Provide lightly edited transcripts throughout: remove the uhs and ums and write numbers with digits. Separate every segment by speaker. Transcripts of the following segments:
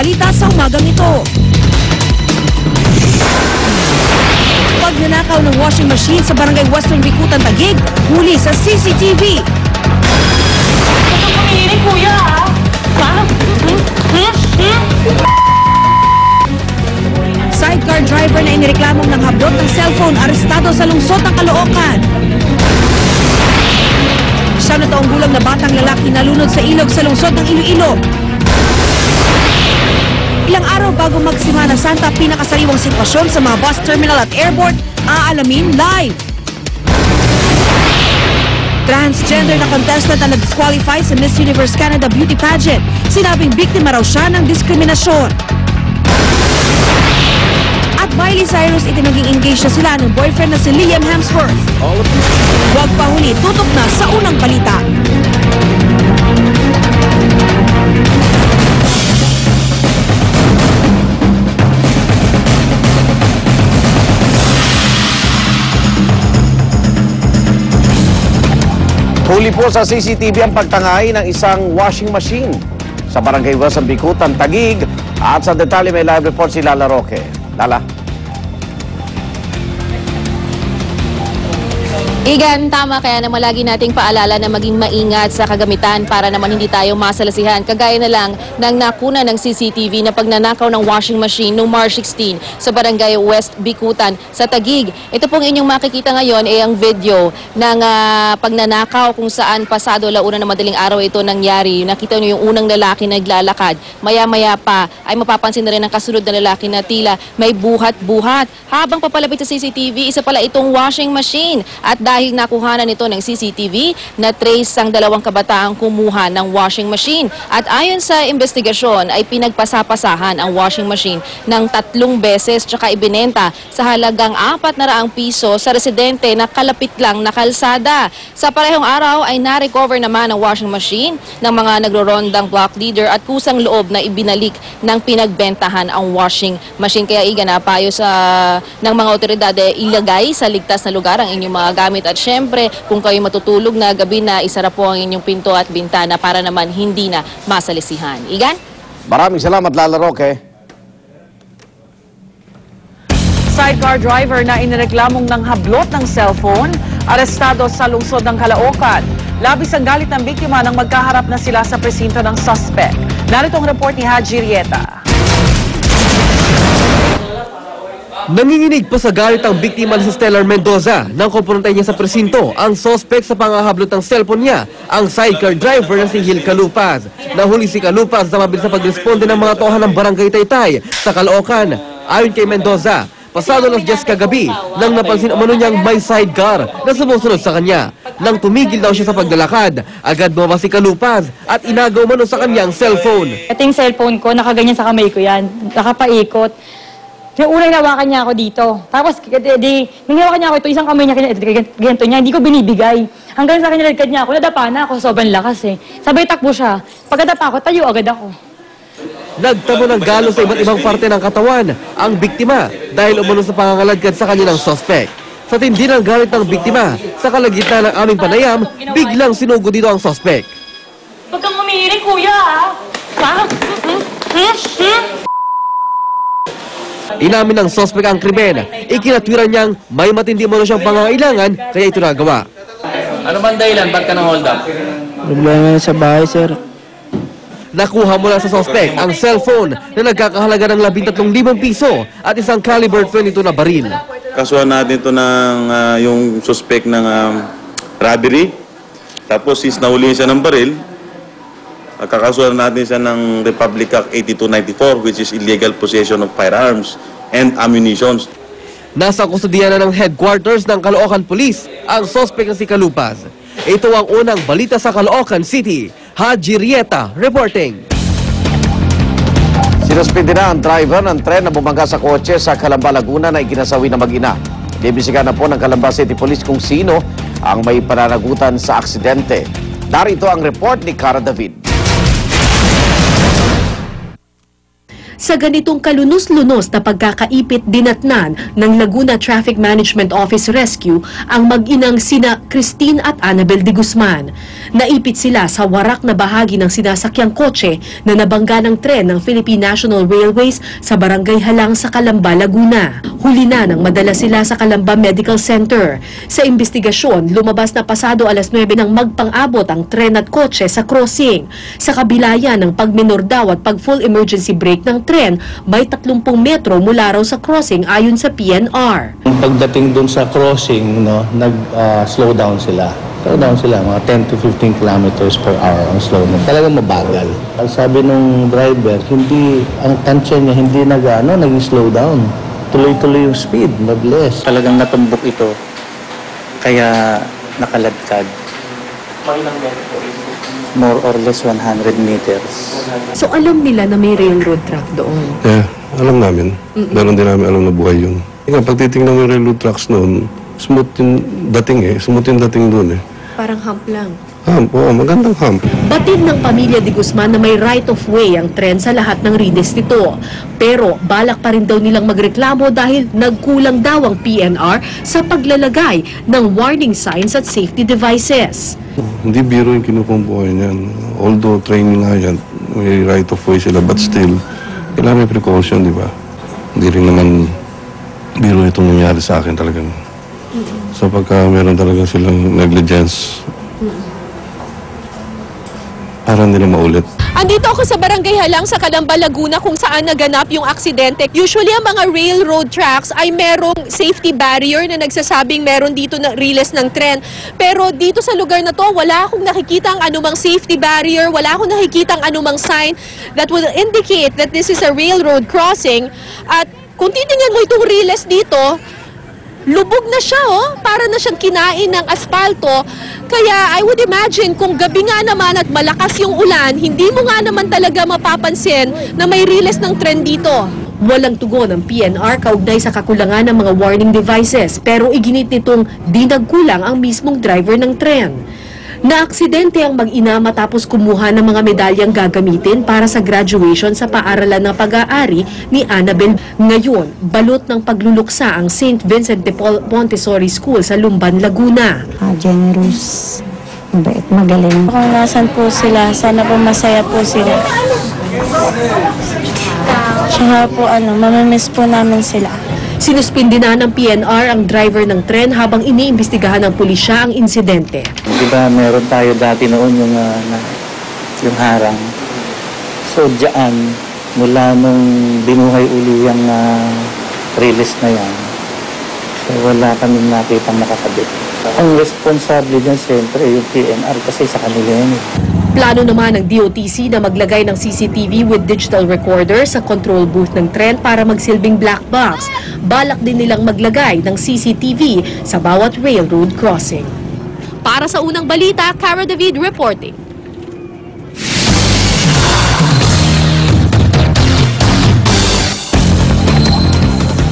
Speaker 1: balita sa umagang ito. Pagnanakaw ng washing machine sa barangay Western Bikutan, Taguig, huli sa CCTV.
Speaker 2: Huwag kang pumihirin, kuya, ha?
Speaker 1: Sidecar driver na inireklamong ng hablot ng cellphone, arestado sa lungsod ng Caloocan. Siya na taong gulang na batang lalaki nalunod sa ilog sa lungsod ng Iloilo. Ilang araw bago magsimana Santa, pinakasariwang sitwasyon sa mga bus terminal at airport, aalamin live. Transgender na contestant na na-disqualify sa Miss Universe Canada Beauty Pageant. Sinabing biktima raw siya ng diskriminasyon. At Miley Cyrus itinaging engaged na sila ng boyfriend na si Liam Hemsworth. Huwag pa huli, tutok na sa unang balita.
Speaker 3: Huli po sa CCTV ang pagtangay ng isang washing machine sa barangay Western Bikutan, Taguig. At sa detalye may live report si Lala Roque. Lala.
Speaker 4: Igan, tama, kaya naman lagi nating paalala na maging maingat sa kagamitan para naman hindi tayo masalasihan. Kagaya na lang ng nakuna ng CCTV na pagnanakaw ng washing machine noong March 16 sa barangay West Bikutan sa Taguig. Ito pong inyong makikita ngayon ay ang video ng pagnanakaw kung saan pasado launa na madaling araw ito nangyari. Nakita niyo yung unang lalaki naglalakad. Maya-maya pa ay mapapansin na rin ang kasunod na lalaki na tila may buhat-buhat. Habang papalapit sa CCTV, isa pala itong washing machine. At dahil nakuhanan nito ng CCTV, na-trace ang dalawang kabataang kumuha ng washing machine. At ayon sa investigasyon ay pinagpasapasahan ang washing machine ng 3 beses tsaka ibinenta sa halagang 400 piso sa residente na kalapit lang na kalsada. Sa parehong araw ay na-recover naman ang washing machine ng mga nagro-rondang block leader at kusang loob na ibinalik ng pinagbentahan ang washing machine. Kaya payo ng mga otoridad ilagay sa ligtas na lugar ang inyong mga gamit. At syempre, kung kayo matutulog na gabi na, isara po ang inyong pinto at bintana para naman hindi na masalisihan. Igan?
Speaker 3: Maraming salamat, Lala Roque.
Speaker 2: Sidecar driver na inireklamong ng hablot ng cellphone, arestado sa lungsod ng Caloocan. Labis ang galit ng biktima nang magkaharap na sila sa presinto ng suspect. Narito ang report ni Haji Rieta.
Speaker 5: Nanginginig pa sa galit ang biktima si Stellar Mendoza nang kumprontahin niya sa presinto ang suspect sa pangahablot ng cellphone niya, ang sidecar driver na si Gil Calupaz. Nahuli si Calupaz sa mabilis na pagresponde ng mga tohan ng barangay Taytay sa Caloocan. Ayon kay Mendoza, pasado alas 10 kagabi nang napansin umano niyang may sidecar na sumusunod sa kanya. Nang tumigil daw siya sa paglalakad, agad bumaba si Calupaz at inagaw umano sa kanyang cellphone.
Speaker 6: Ito yung cellphone ko, nakaganyan sa kamay ko yan, nakapaikot. Yung unang nawakan niya ako dito. Tapos, nung nawakan niya ako ito, isang kamay niya, ganito niya, hindi ko binibigay. Hanggang sa kanya, niya ako, nadapa na ako, sobrang lakas eh. Sabay takbo siya. Pagkadapa ako, tayo agad ako.
Speaker 5: Nagtamo ng galo sa iba't ibang parte ng katawan ang biktima dahil umano sa pangangaladkad sa kanilang suspect. Sa tindi ng galit ng biktima, sa kalagitnaan ng aming panayam, biglang sinugo dito ang suspect.
Speaker 2: Huwag kang umihirin, kuya, ha?
Speaker 5: Inamin ng suspect ang krimen. Ikinatwiran niyang may matindi mo na siyang pangangailangan kaya ito nagawa.
Speaker 7: Ano bang dahilan? Ba't ka nang hold up?
Speaker 8: Problema sa bahay, sir.
Speaker 5: Nakuha mula sa suspect ang cellphone na nagkakahalaga ng 13,000 piso at isang caliber 22 na baril.
Speaker 9: Kasuhan natin ito ng yung suspect ng robbery. Tapos since nahuli siya ng baril, kakasuhan natin siya ng Republic Act 8294 which is illegal possession of firearms and ammunitions.
Speaker 5: Nasa kustudiya na ng headquarters ng Caloocan Police ang suspect na si Calupaz. Ito ang unang balita sa Caloocan City. Haji Rieta reporting.
Speaker 3: Sinuspindi na ang driver ng tren na bumangga sa kotse sa Calamba, Laguna na ikinasawi na mag-ina. Dibisigan na po ng Calamba City Police kung sino ang may pananagutan sa aksidente. Narito ang report ni Cara David.
Speaker 10: Sa ganitong kalunos-lunos na pagkakaipit dinatnan ng Laguna Traffic Management Office Rescue ang mag-inang sina Christine at Annabel de Guzman. Naipit sila sa warak na bahagi ng sinasakyang kotse na nabangga ng tren ng Philippine National Railways sa Barangay Halang sa Calamba, Laguna. Huli na nang madala sila sa Calamba Medical Center. Sa investigasyon, lumabas na pasado alas 9 nang magpang-abot ang tren at kotse sa crossing. Sa kabila yan ng pagminor daw at pag-full emergency brake ng tren, may 30 metro mula raw sa crossing ayon sa PNR.
Speaker 8: Pagdating dun sa crossing, nag-slow down sila. Mga 10 to 15 kilometers per hour ang slowness. Talagang mabagal. Ang sabi nung driver, ang tansya niya hindi naging slow down. Tuloy-tuloy yung speed, mabilis.
Speaker 11: Talagang natumbok ito, kaya nakaladkad. More or less 100 meters.
Speaker 10: So alam nila na may railroad track doon?
Speaker 12: Yeah, alam namin. Meron din namin alam na buhay yun. Pag titingnan mo yung railroad tracks noon, smooth yung dating doon eh.
Speaker 10: Parang hump lang.
Speaker 12: Hump, oo, magandang hump.
Speaker 10: Batid ng pamilya de Guzman na may right-of-way ang tren sa lahat ng rides nito. Pero balak pa rin daw nilang magreklamo dahil nagkulang daw ang PNR sa paglalagay ng warning signs at safety devices.
Speaker 12: Hindi biro yung kinukumpuhan niyan. Although training nga yan, may right-of-way sila, but still, kailangan may precaution, di ba? Hindi rin naman biro itong nangyari sa akin talagang. So pagka meron talaga silang negligence, parang nila maulit.
Speaker 4: Andito ako sa Barangay Halang sa Calamba, Laguna kung saan naganap yung aksidente. Usually ang mga railroad tracks ay merong safety barrier na nagsasabing meron dito na riles ng tren. Pero dito sa lugar na to, wala akong nakikita ang anumang safety barrier, wala akong nakikita ang anumang sign that will indicate that this is a railroad crossing. At kung titingnan mo itong riles dito, lubog na siya, para na siyang kinain ng aspalto. Kaya I would imagine kung gabi nga naman at malakas yung ulan, hindi mo nga naman talaga mapapansin na may riles ng tren dito. Walang tugon ng PNR kaugnay sa kakulangan ng mga warning devices, pero iginit nitong di nagkulang ang mismong driver ng tren. Naaksidente ang mag-ina matapos kumuha ng mga medalyang gagamitin para sa graduation sa paaralan ng pag-aari ni Annabel. Ngayon, balot ng pagluluksa ang St. Vincent de Paul Montessori School sa Lumban, Laguna.
Speaker 6: Generous, mabait, magaling. Kung nasan po sila, sana po masaya po sila. Tsaka po mamamiss po namin sila.
Speaker 10: Sinuspindi na ng PNR ang driver ng tren habang iniimbestigahan ng pulisya ang insidente.
Speaker 11: Di ba meron tayo dati noon yung harang. So diyan, mula nung binuhay uli yung release na yan, so wala kaming nakitang nakakabit. Ang responsable dyan siyempre yung PNR kasi sa kanila yan.
Speaker 10: Plano naman ng DOTC na maglagay ng CCTV with digital recorder sa control booth ng tren para magsilbing black box. Balak din nilang maglagay ng CCTV sa bawat railroad crossing. Para sa unang balita, Cara David reporting.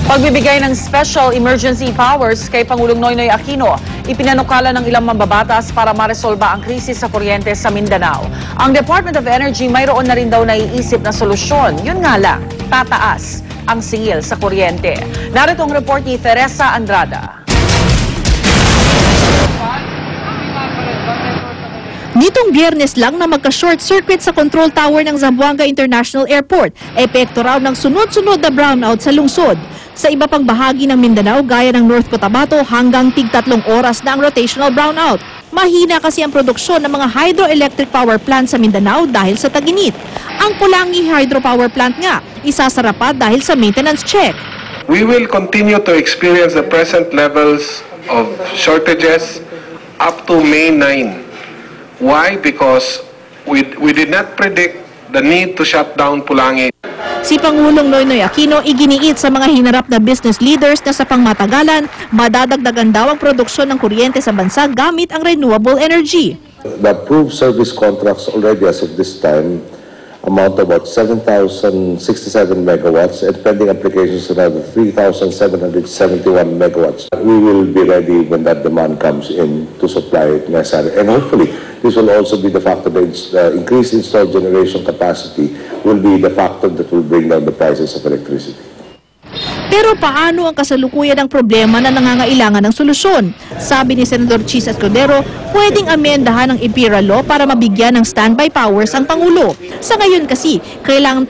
Speaker 2: Pagbibigay ng special emergency powers kay Pangulong Noynoy Aquino, ipinanukala ng ilang mambabatas para maresolba ang krisis sa kuryente sa Mindanao. Ang Department of Energy mayroon na rin daw naiisip na solusyon. Yun nga lang, tataas ang singil sa kuryente. Narito ang report ni Teresa Andrada.
Speaker 1: Nitong Biyernes lang na magka-short circuit sa control tower ng Zamboanga International Airport, epekto raw ng sunod-sunod na brownout sa lungsod. Sa iba pang bahagi ng Mindanao gaya ng North Cotabato hanggang tig-3 oras na ang rotational brownout. Mahina kasi ang produksyon ng mga hydroelectric power plant sa Mindanao dahil sa tag-init. Ang Pulangi Hydropower Plant nga, isasara pa dahil sa maintenance check.
Speaker 13: We will continue to experience the present levels of shortages up to May 9. Why? Because we did not predict the need to shut down Pulangi.
Speaker 1: Si Pangulong Noynoy Aquino iginiit sa mga hinarap na business leaders na sa pangmatagalan, madadagdagan daw ang produksyon ng kuryente sa bansa gamit ang renewable energy.
Speaker 14: The approved service contracts already as of this time amount to about 7,067 megawatts and pending applications another 3,771 megawatts. We will be ready when that demand comes in to supply it necessary. And hopefully, this will also be the factor that increased installed generation capacity will be the factor that will bring down the prices of electricity.
Speaker 1: Pero paano ang kasalukuyan ng problema na nangangailangan ng solusyon? Sabi ni Senador Chis Escudero, pwedeng amendahan ng Imperial Law para mabigyan ng standby powers ang Pangulo. Sa ngayon kasi, kailangan